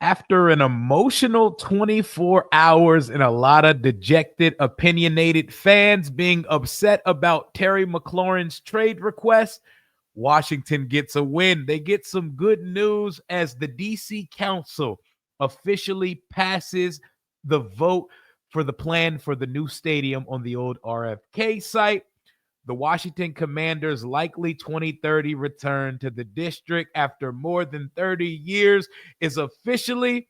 After an emotional 24 hours and a lot of dejected, opinionated fans being upset about Terry McLaurin's trade request, Washington gets a win. They get some good news as the DC Council officially passes the vote for the plan for the new stadium on the old RFK site. The Washington Commanders' likely 2030 return to the district after more than 30 years is officially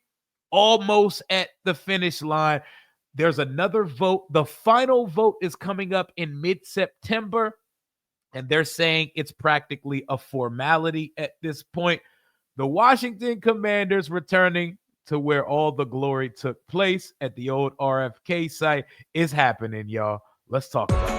almost at the finish line. There's another vote. The final vote is coming up in mid-September, and they're saying it's practically a formality at this point. The Washington Commanders returning to where all the glory took place at the old RFK site is happening, y'all. Let's talk about it.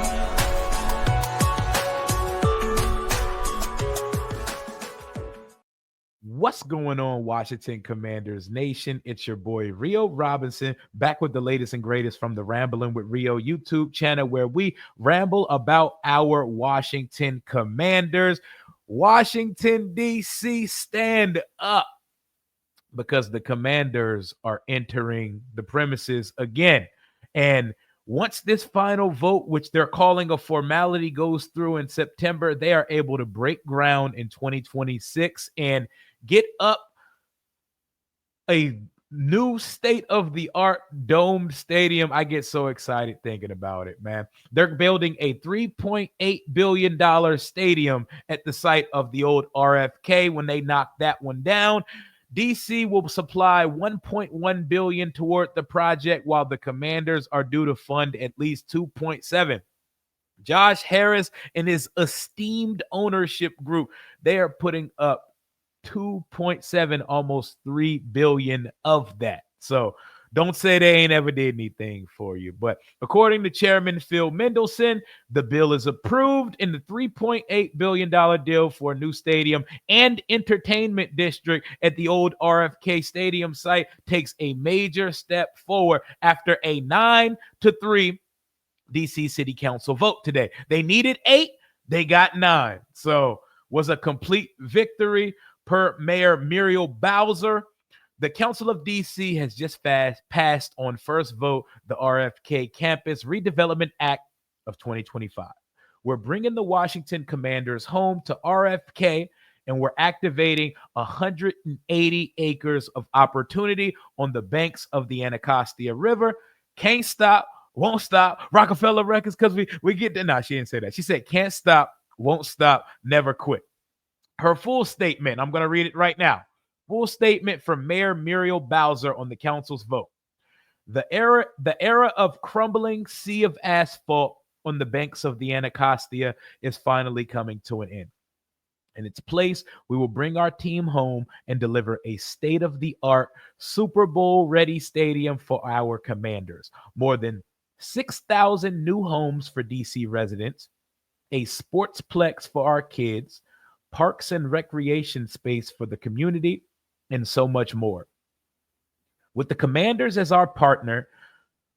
What's going on, Washington Commanders Nation? It's your boy Rio Robinson, back with the latest and greatest from the Rambling with Rio YouTube channel, where we ramble about our Washington Commanders. Washington, D.C., stand up, because the Commanders are entering the premises again. And once this final vote, which they're calling a formality, goes through in September, they are able to break ground in 2026 and get up a new state-of-the-art domed stadium. I get so excited thinking about it, man. They're building a $3.8 billion stadium at the site of the old RFK. When they knock that one down, DC will supply $1.1 billion toward the project, while the Commanders are due to fund at least $2.7. Josh Harris and his esteemed ownership group, they are putting up 2.7, almost 3 billion of that. So don't say they ain't ever did anything for you. But according to Chairman Phil Mendelssohn, the bill is approved, and the $3.8 billion deal for a new stadium and entertainment district at the old RFK Stadium site takes a major step forward after a 9-3 DC City Council vote today. They needed 8, they got 9. So was a complete victory per Mayor Muriel Bowser. The Council of D.C. has just passed on first vote the RFK Campus Redevelopment Act of 2025. We're bringing the Washington Commanders home to RFK, and we're activating 180 acres of opportunity on the banks of the Anacostia River. Can't stop, won't stop. Rockefeller Records, because we get there. No, she didn't say that. She said can't stop, won't stop, never quit. Her full statement, I'm going to read it right now. Full statement from Mayor Muriel Bowser on the council's vote. The era of crumbling sea of asphalt on the banks of the Anacostia is finally coming to an end. In its place, we will bring our team home and deliver a state-of-the-art Super Bowl-ready stadium for our Commanders. More than 6,000 new homes for DC residents, a sportsplex for our kids, parks and recreation space for the community, and so much more. With the Commanders as our partner,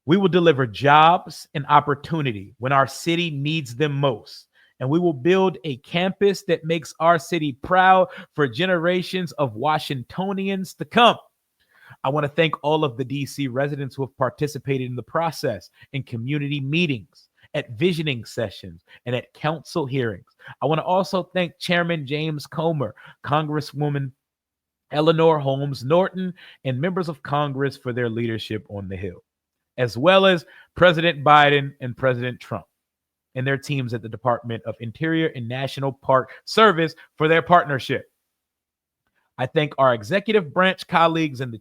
we will deliver jobs and opportunity when our city needs them most. And we will build a campus that makes our city proud for generations of Washingtonians to come. I want to thank all of the DC residents who have participated in the process, in community meetings, at visioning sessions, and at council hearings. I want to also thank Chairman James Comer, Congresswoman Eleanor Holmes Norton, and members of Congress for their leadership on the Hill, as well as President Biden and President Trump and their teams at the Department of Interior and National Park Service for their partnership. I thank our executive branch colleagues and the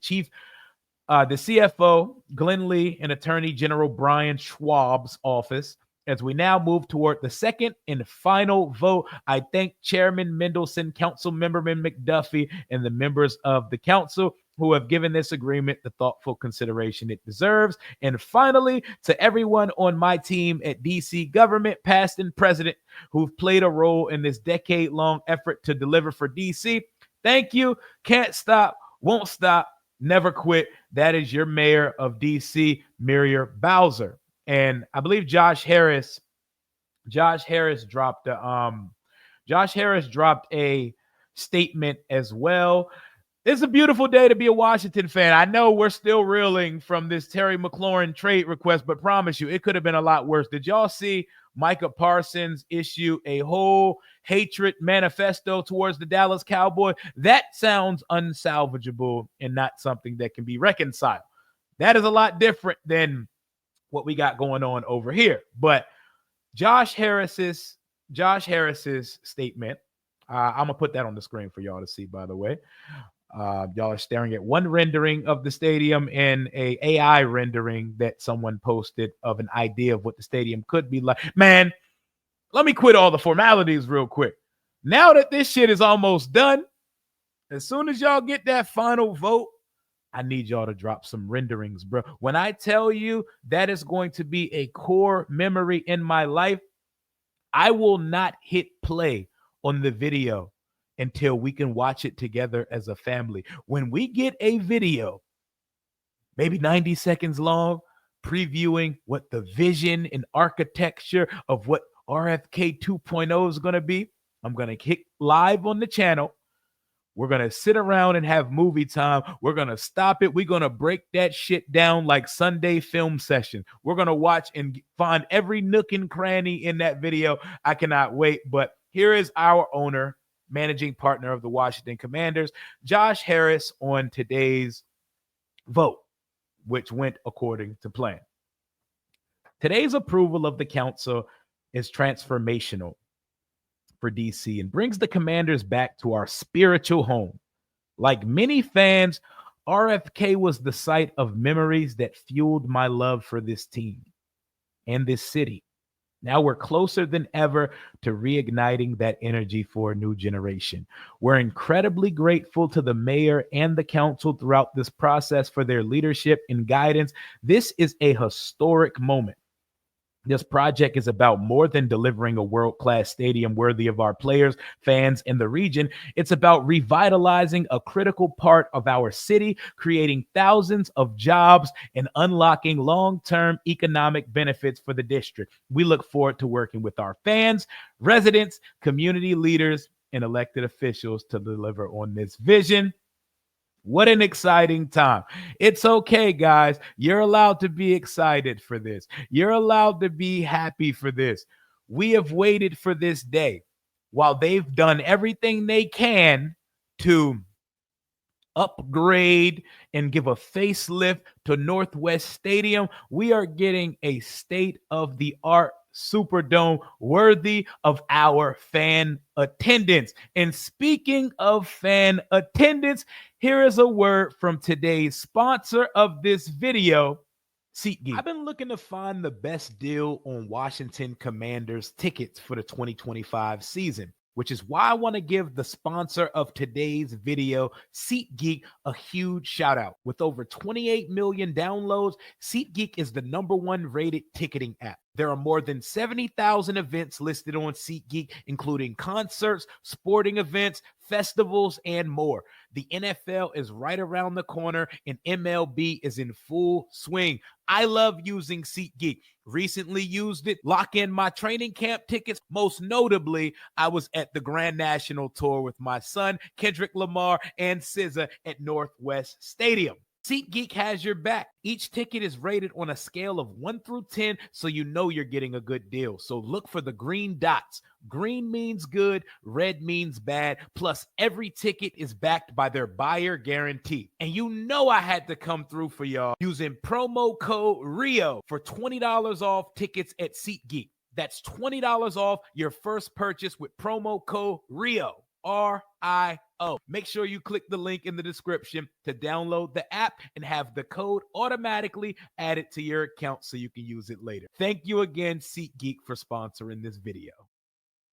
CFO, Glenn Lee, and Attorney General Brian Schwab's office. As we now move toward the second and final vote, I thank Chairman Mendelssohn, Councilmember McDuffie, and the members of the council who have given this agreement the thoughtful consideration it deserves. And finally, to everyone on my team at DC government, past and present, who've played a role in this decade-long effort to deliver for DC, thank you. Can't stop, won't stop, never quit. That is your mayor of DC, Muriel Bowser. And I believe Josh Harris dropped a statement as well. It's a beautiful day to be a Washington fan. I know we're still reeling from this Terry McLaurin trade request, but promise you, it could have been a lot worse. Did y'all see Micah Parsons issue a whole hatred manifesto towards the Dallas Cowboys? That sounds unsalvageable and not something that can be reconciled. That is a lot different than what we got going on over here. But Josh Harris's statement, I'm going to put that on the screen for y'all to see, by the way. Y'all are staring at one rendering of the stadium and a AI rendering that someone posted of an idea of what the stadium could be like. Man, let me quit all the formalities real quick. Now that this shit is almost done, as soon as y'all get that final vote, I need y'all to drop some renderings, bro. When I tell you that is going to be a core memory in my life, I will not hit play on the video until we can watch it together as a family. When we get a video, maybe 90 seconds long, previewing what the vision and architecture of what RFK 2.0 is going to be, I'm going to kick live on the channel. We're going to sit around and have movie time. We're going to stop it. We're going to break that shit down like Sunday film session. We're going to watch and find every nook and cranny in that video. I cannot wait. But here is our owner, managing partner of the Washington Commanders, Josh Harris, on today's vote, which went according to plan. Today's approval of the council is transformational for DC and brings the Commanders back to our spiritual home. Like many fans, RFK was the site of memories that fueled my love for this team and this city. Now we're closer than ever to reigniting that energy for a new generation. We're incredibly grateful to the mayor and the council throughout this process for their leadership and guidance. This is a historic moment. This project is about more than delivering a world-class stadium worthy of our players, fans, and the region. It's about revitalizing a critical part of our city, creating thousands of jobs, and unlocking long-term economic benefits for the district. We look forward to working with our fans, residents, community leaders, and elected officials to deliver on this vision. What an exciting time. It's okay, guys. You're allowed to be excited for this. You're allowed to be happy for this. We have waited for this day while they've done everything they can to upgrade and give a facelift to Northwest Stadium. We are getting a state-of-the-art Superdome worthy of our fan attendance. And speaking of fan attendance, here is a word from today's sponsor of this video, SeatGeek. I've been looking to find the best deal on Washington Commanders tickets for the 2025 season, which is why I want to give the sponsor of today's video, SeatGeek, a huge shout out. With over 28 million downloads, SeatGeek is the #1 rated ticketing app. There are more than 70,000 events listed on SeatGeek, including concerts, sporting events, festivals, and more. The NFL is right around the corner and MLB is in full swing. I love using SeatGeek. Recently used it, lock in my training camp tickets. Most notably, I was at the Grand National Tour with my son, Kendrick Lamar, and SZA at Northwest Stadium. SeatGeek has your back. Each ticket is rated on a scale of 1 through 10, so you know you're getting a good deal. So look for the green dots. Green means good, red means bad. Plus, every ticket is backed by their buyer guarantee. And you know I had to come through for y'all using promo code RIO for $20 off tickets at SeatGeek. That's $20 off your first purchase with promo code RIO. RIO. Make sure you click the link in the description to download the app and have the code automatically added to your account so you can use it later. Thank you again, SeatGeek, for sponsoring this video.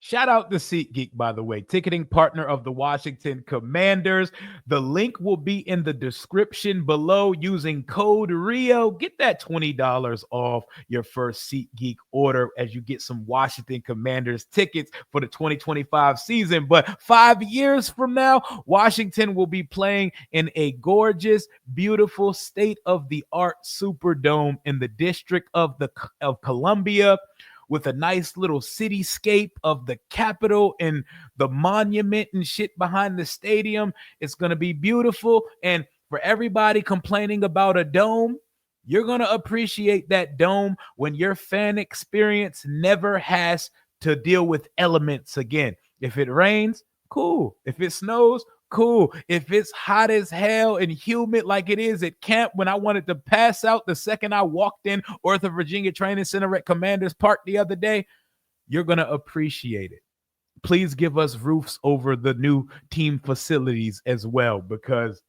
Shout out to SeatGeek, by the way, ticketing partner of the Washington Commanders. The link will be in the description below using code RIO. Get that $20 off your first SeatGeek order as you get some Washington Commanders tickets for the 2025 season. But 5 years from now, Washington will be playing in a gorgeous, beautiful, state-of-the-art Superdome in the District of Columbia. with a nice little cityscape of the Capitol and the monument and shit behind the stadium. It's going to be beautiful. And for everybody complaining about a dome, you're going to appreciate that dome when your fan experience never has to deal with elements again. If it rains, cool. If it snows, cool. If it's hot as hell and humid like it is at camp when I wanted to pass out the second I walked in Ortho Virginia Training Center at Commanders Park the other day, you're going to appreciate it. Please give us roofs over the new team facilities as well, because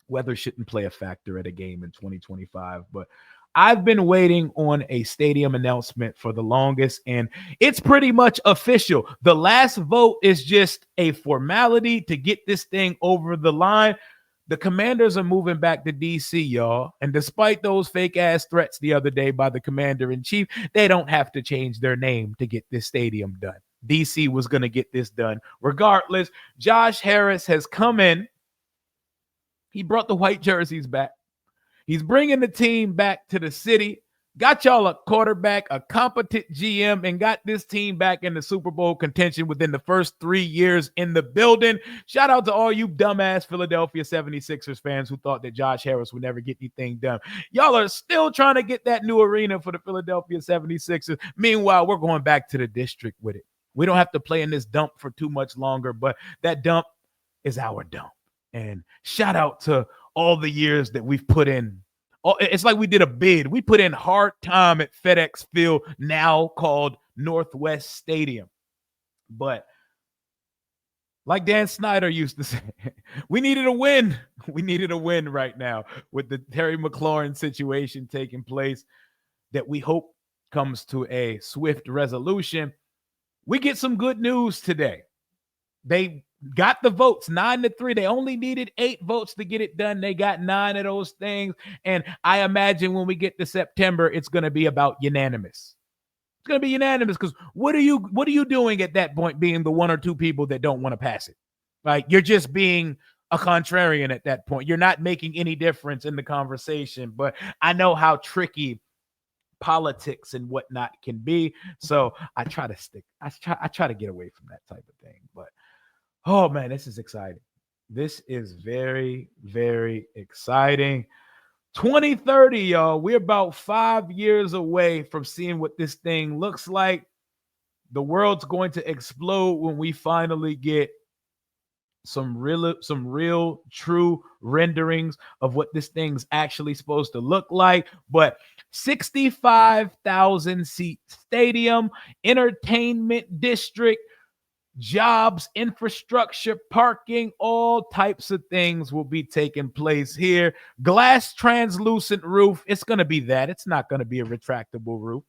weather shouldn't play a factor at a game in 2025. But I've been waiting on a stadium announcement for the longest, and it's pretty much official. The last vote is just a formality to get this thing over the line. The Commanders are moving back to DC, y'all. And despite those fake ass threats the other day by the commander-in-chief, they don't have to change their name to get this stadium done. DC was going to get this done regardless. Josh Harris has come in. He brought the white jerseys back. He's bringing the team back to the city, got y'all a quarterback, a competent GM, and got this team back in the Super Bowl contention within the first 3 years in the building. Shout out to all you dumbass Philadelphia 76ers fans who thought that Josh Harris would never get anything done. Y'all are still trying to get that new arena for the Philadelphia 76ers. Meanwhile, we're going back to the district with it. We don't have to play in this dump for too much longer, but that dump is our dump. And shout out to all the years that we've put in. It's like we did a bid. We put in hard time at FedEx Field, now called Northwest Stadium. But like Dan Snyder used to say, we needed a win. We needed a win right now with the Terry McLaurin situation taking place that we hope comes to a swift resolution. We get some good news today. They got the votes 9-3. They only needed 8 votes to get it done. They got 9 of those things. And I imagine when we get to September, it's going to be about unanimous. It's going to be unanimous because what are you doing at that point being the 1 or 2 people that don't want to pass it? Like, you're just being a contrarian at that point. You're not making any difference in the conversation. But I know how tricky politics and whatnot can be. So I try to get away from that type of thing. But oh man, this is exciting. This is very, very exciting. 2030, y'all. We're about 5 years away from seeing what this thing looks like. The world's going to explode when we finally get some real true renderings of what this thing's actually supposed to look like. But 65,000 seat stadium, entertainment district, jobs, infrastructure, parking, all types of things will be taking place here. Glass translucent roof. It's going to be that. It's not going to be a retractable roof.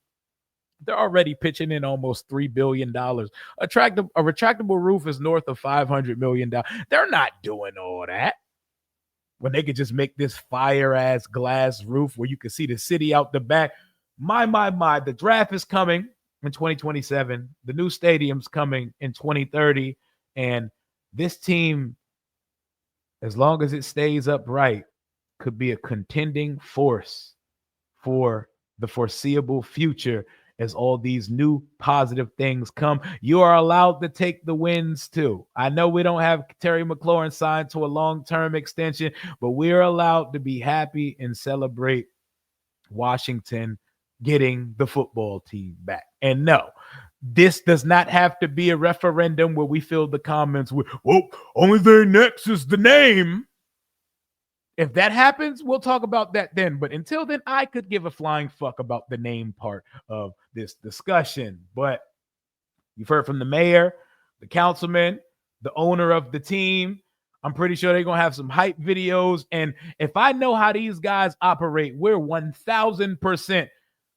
They're already pitching in almost $3 billion. A retractable roof is north of $500 million. They're not doing all that when they could just make this fire-ass glass roof where you can see the city out the back. My. The draft is coming in 2027. The new stadium's coming in 2030. And this team, as long as it stays upright, could be a contending force for the foreseeable future as all these new positive things come. You are allowed to take the wins too. I know we don't have Terry McLaurin signed to a long-term extension, but we're allowed to be happy and celebrate Washington getting the football team back. And no, this does not have to be a referendum where we fill the comments with, well, only thing next is the name. If that happens, we'll talk about that then. But until then, I could give a flying fuck about the name part of this discussion. But you've heard from the mayor, the councilman, the owner of the team. I'm pretty sure they're going to have some hype videos. And if I know how these guys operate, we're 1,000%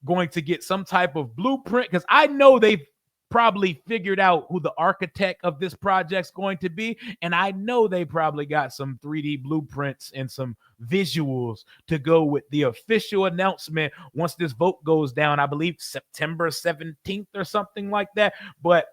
going to get some type of blueprint, because I know they've probably figured out who the architect of this project's going to be. And I know they probably got some 3D blueprints and some visuals to go with the official announcement once this vote goes down, I believe September 17th or something like that. But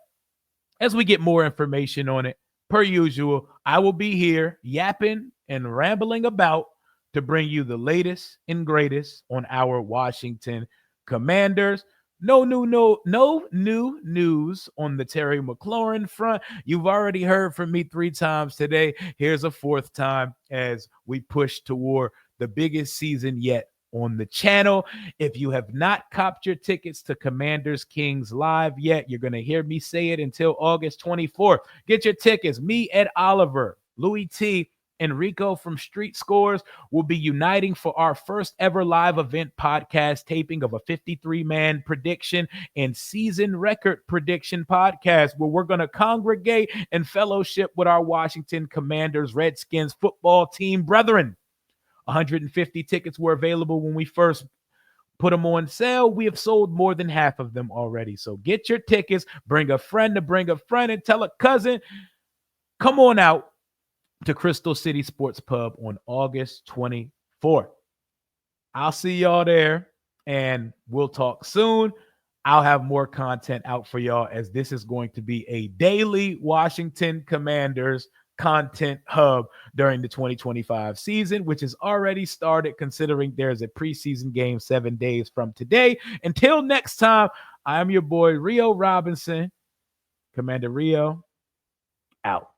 as we get more information on it, per usual, I will be here yapping and rambling about to bring you the latest and greatest on our Washington Commanders. No new news on the Terry McLaurin front. You've already heard from me 3 times today. Here's a 4th time as we push toward the biggest season yet on the channel. If you have not copped your tickets to Commanders Kings Live yet, you're going to hear me say it until August 24th. Get your tickets. Me, Ed Oliver, Louis T, Enrico from Street Scores will be uniting for our first ever live event podcast taping of a 53-man prediction and season record prediction podcast where we're going to congregate and fellowship with our Washington Commanders Redskins football team brethren. 150 tickets were available when we first put them on sale. We have sold more than half of them already. So get your tickets, bring a friend to bring a friend, and tell a cousin. Come on out to Crystal City Sports Pub on August 24th. I'll see y'all there, and we'll talk soon. I'll have more content out for y'all as this is going to be a daily Washington Commanders content hub during the 2025 season, which has already started considering there's a preseason game 7 days from today. Until next time, I am your boy, Rio Robinson. Commander Rio, out.